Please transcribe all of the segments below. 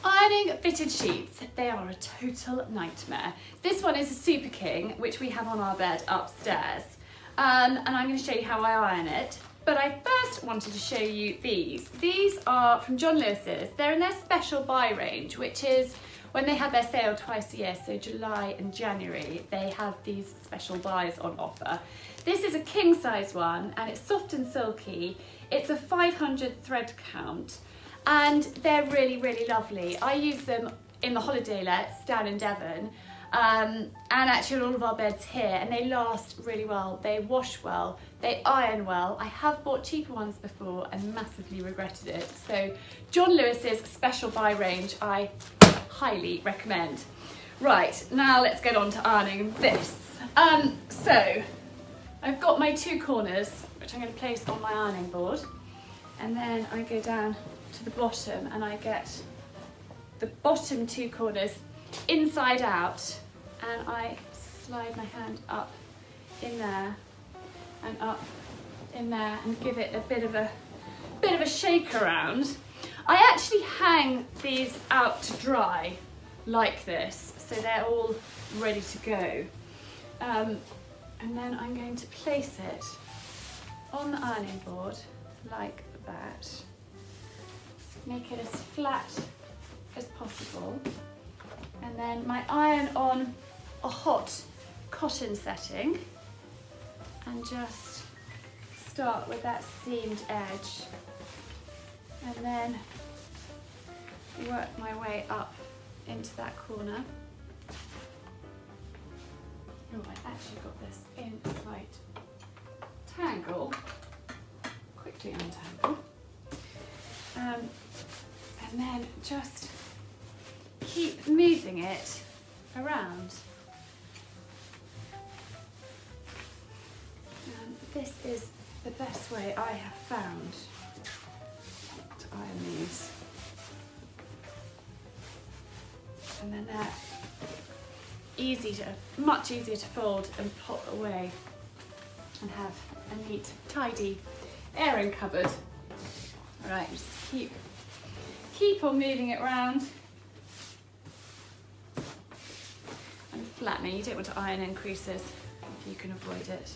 Ironing fitted sheets, they are a total nightmare. This one is a Super King, which we have on our bed upstairs. And I'm going to show you how I iron it. But I first wanted to show you these. These are from John Lewis's. They're in their special buy range, which is when they have their sale twice a year, so July and January, they have these special buys on offer. This is a king size one, and it's soft and silky. It's a 500 thread count. And they're really, really lovely. I use them in the holiday lets down in Devon, and actually on all of our beds here, and they last really well. They wash well, they iron well. I have bought cheaper ones before and massively regretted it. So John Lewis's special buy range, I highly recommend. Right, now let's get on to ironing this. So I've got my two corners, which I'm going to place on my ironing board, and then I go down to the bottom and I get the bottom two corners inside out, and I slide my hand up in there and up in there and give it a bit of a shake around. I actually hang these out to dry like this, so they're all ready to go. And then I'm going to place it on the ironing board like that. Make it as flat as possible, and then my iron on a hot cotton setting, and just start with that seamed edge, and then work my way up into that corner. Oh, I actually got this in a slight tangle. Quickly untangle. And then just keep moving it around. And this is the best way I have found to iron these. And then they're much easier to fold and put away and have a neat, tidy airing cupboard. All right, just keep on moving it around and flattening. You don't want to iron in creases if you can avoid it.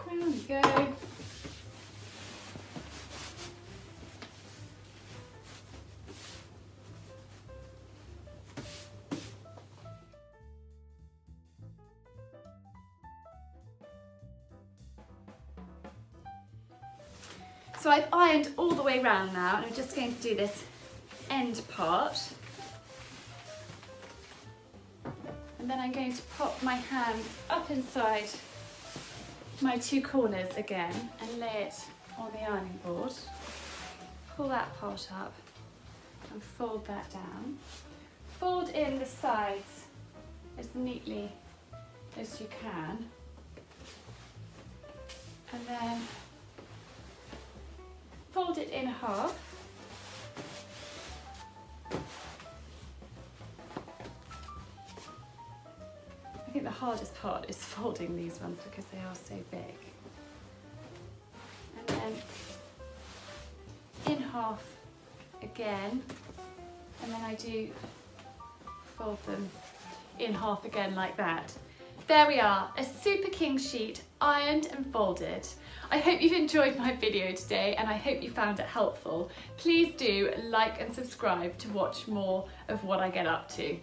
There we go. So I've ironed all the way around now, and I'm just going to do this end part. And then I'm going to pop my hands up inside my two corners again and lay it on the ironing board. Pull that part up and fold that down. Fold in the sides as neatly as you can. And then fold it in half. I think the hardest part is folding these ones because they are so big. And then in half again, and then I do fold them in half again like that. There we are, a Super King sheet ironed and folded. I hope you've enjoyed my video today, and I hope you found it helpful. Please do like and subscribe to watch more of what I get up to.